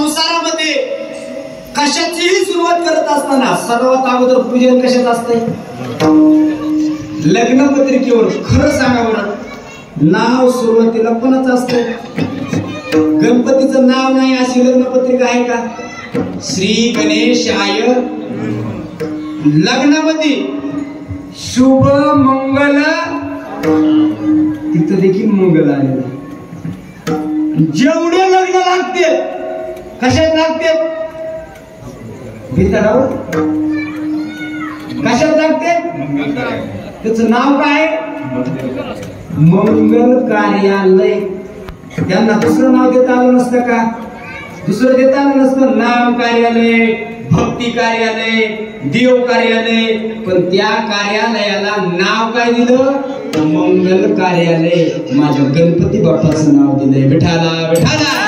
संसारामध्ये कशाचीही सुरुवात करत असताना सर्वात अगोदर पूजन कशाच असते? लग्न पत्रिकेवर. खरं सांगा बरं, नाव सुरुवातीला कोणाचं असतं? गणपतीचं नाव नाही अशी लग्न पत्रिका आहे का? श्री गणेशाय. लग्नामध्ये शुभ मंगल, तिथं देखील मंगल आलेलं. जेवढे लग्न लागते कशात लागते? भितडावर. कशात लागते? त्याचं नाव काय? मंगल कार्यालय. त्यांना दुसरं नाव देता आलं नसतं का? दुसरं देता आलं नसतं. नाम कार्यालय, भक्ती कार्यालय, देव कार्यालय. पण त्या कार्यालयाला नाव काय दिलं? मंगल कार्यालय. माझ्या गणपती बाप्पाचं नाव दिलंय. विठाला विठाला.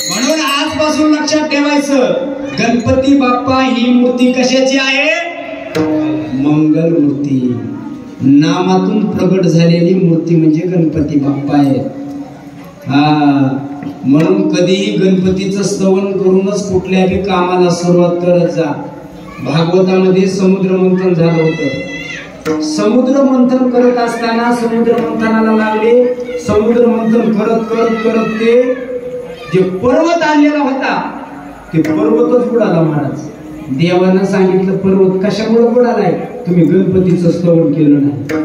म्हणून आजपासून लक्षात ठेवायचं, गणपती बाप्पा ही मूर्ती कशाची आहे? मंगल मूर्ती. नामातून प्रगट झालेली मूर्ती म्हणजे गणपती बाप्पा आहे. म्हणून कधीही गणपतीचं स्तवन करूनच कुठल्याही कामाला सुरुवात करत जा. भागवतामध्ये समुद्र मंथन झालं होतं. समुद्र मंथन करत असताना समुद्र मंथनाला लागले. समुद्र मंथन करत करत करत ते जे पर्वत आणलेला होता ते पर्वतच बुडाला. महाराज देवानं सांगितलं, पर्वत कशामुळे बुडालाय? तुम्ही गणपतीचं स्तवन केलं नाही.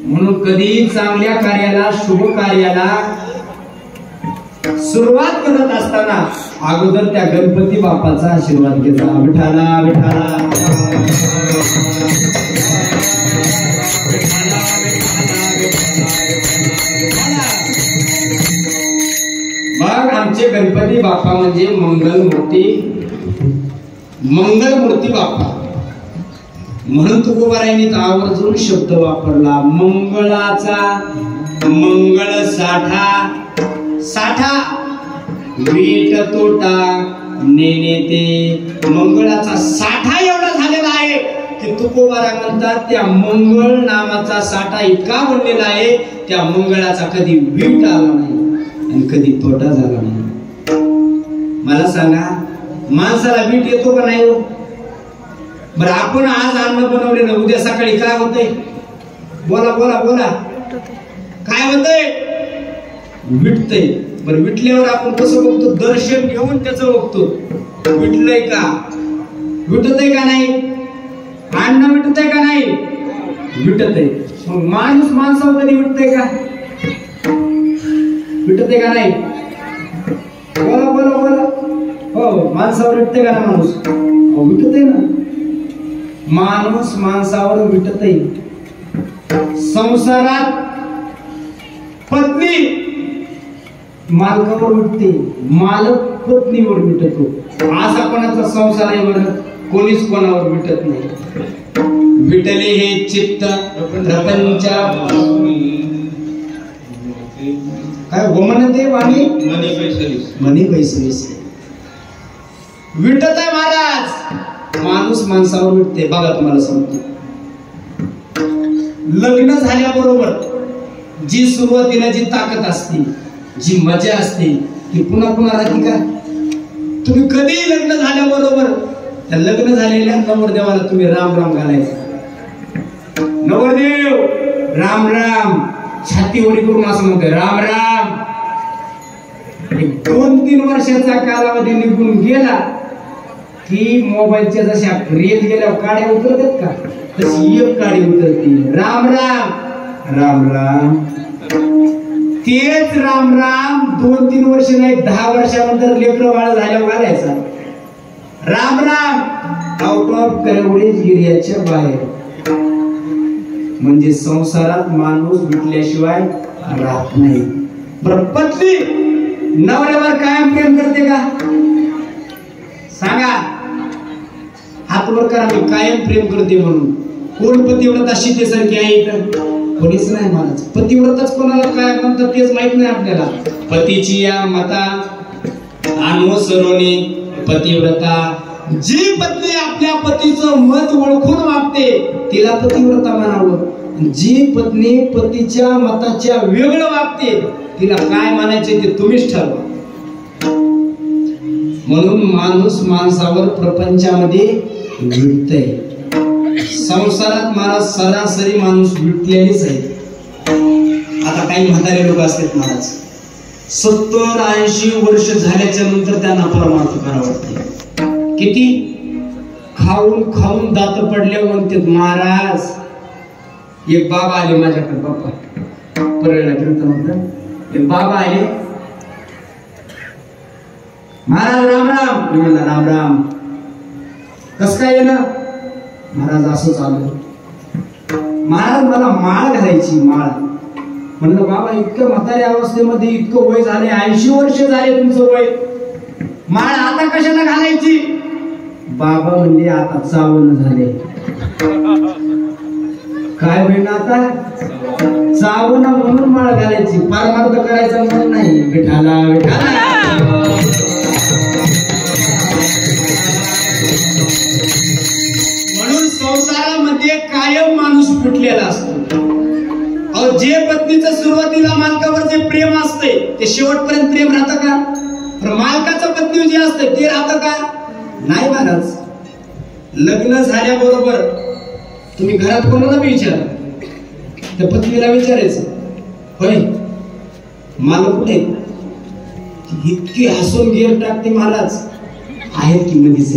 म्हणून कधी चांगल्या कार्याला, शुभ कार्याला सुरुवात करत असताना अगोदर त्या गणपती बाप्पाचा आशीर्वाद घ्यायचा. विठाला विठाला. मग आमचे गणपती बाप्पा म्हणजे मंगल मूर्ती. मंगल मूर्ती बाप्पा. म्हणून तुकोबारायांनी आवर्जून शब्द वापरला, मंगळाचा मंगळ साठा. साठा वीट तोटा नेते. मंगळाचा साठा एवढा झालेला आहे की तुकोबारा म्हणतात त्या मंगळ नामाचा साठा इतका बनलेला आहे, त्या मंगळाचा कधी वीट आला नाही आणि कधी तोटा झाला नाही. मला सांगा, माणसाला वीट येतो का नाही? बरं, आपण आज अन्न बनवलेलं उद्या सकाळी काय होतंय? बोला बोला बोला. काय होतंय? विटतंय. बरं, विटल्यावर आपण कसं बघतो? दर्शन घेऊन त्याचं बघतो. विटलंय का? विटतंय का नाही? अन्न विटतंय का नाही? विटतंय. मग माणूस माणसावर कधी विटतंय का? विटतंय का नाही? बोला बोला बोला. हो, माणसावर विटतंय का ना माणूस? हो, विटतंय ना. माणूस माणसावर विटतंय. संसारात पत्नी मालकावर विटते, मालक पत्नीवर विटतो. असा कोणाचा संसार आहे बरं? कोणीच कोणावर विटत नाही. विटले हे चित्त प्रपंच काय गोमनते वाणी मनी पैसे. विटत आहे महाराज. माणूस माणसावर विटते. बघा, तुम्हाला सांगतो, लग्न झाल्याबरोबर जी सुरुवातीला जी ताकद असते, जी मजा असते, ती पुन्हा पुन्हा राहते का? तुम्ही कधी लग्न झाल्याबरोबर त्या लग्न झालेल्या नवरदेवाला तुम्ही राम राम घालायचं. नवरदेव राम राम, छातीवडी करून असं म्हणतोय राम राम. 2-3 वर्षाचा कालावधी निघून गेला की मोबाईलच्या जशा रेल गेल्यावर काड्या उतरतात का, तशी एक काडी उतरते. राम राम राम राम. तेच राम राम 2-3 वर्ष नाही, 10 वर्षानंतर लेकरं बाळ झाल्यावर घालायचा Ram Ram. Out of carriage एरियाच्या बाहेर. म्हणजे संसारात माणूस विटल्याशिवाय राहत नाही. पत्नी नवऱ्यावर कायम प्रेम करते का? सांगा, हातवर करा. मी कायम प्रेम करते म्हणून. कोण पतिव्रता सीतेसारखी आहे इथं? कोणीच नाही. महाराज पतिव्रताच कोणाला काय म्हणतात तेच माहित नाही आपल्याला. पतीची या मता अनुसरणे पतिव्रता. जी पत्नी आपल्या पतीचं मत ओळखून वागते तिला पतिव्रता म्हणावं. जी पत्नी पतीच्या मताच्या वेगळं वागते तिला काय म्हणायचे ते तुम्हीच ठरवा. म्हणून माणूस माणसावर प्रपंचामध्ये विटतय. संसारात महाराज सरासरी माणूस विटलेलीच आहे. आता काही म्हातारे लोक असतात महाराज 70-80 वर्ष झाल्याच्या नंतर त्यांना परमार्थ करावं वाटते. किती खाऊन खाऊन दात पडले म्हणते महाराज. एक बाबा आले माझ्याकडे, बाप्पा परळला कीर्तन एक बाबा आले. महाराज राम राम. मी म्हणला राम राम. कस काय ना महाराज असं चालू. महाराज मला माळ घालायची माळ. म्हणलं बाबा इतकं म्हाताऱ्या अवस्थेमध्ये इतकं वय झाले 80 वर्ष झाले तुमचं वय, माळ आता कशाला घालायची. बाबा म्हणले आता चावण झाले. काय होईना आता चावण म्हणून माळ घालायची, परमार्थ करायचा म्हणून नाही. विठाला विठाला. म्हणून संसारामध्ये कायम माणूस फुटलेला असतो. जे पत्नीचं सुरुवातीला मालकावर जे प्रेम असते ते शेवटपर्यंत प्रेम राहतं का. तर मालकाचं पत्नी जे असते ते राहतं का नाही. महाराज लग्न झाल्याबरोबर तुम्ही घरात कोणाला विचारा, त्या पत्नीला विचारायचं होय मला कुठे. इतकी हसून गेर टाकते महाराज आहेत की मधीच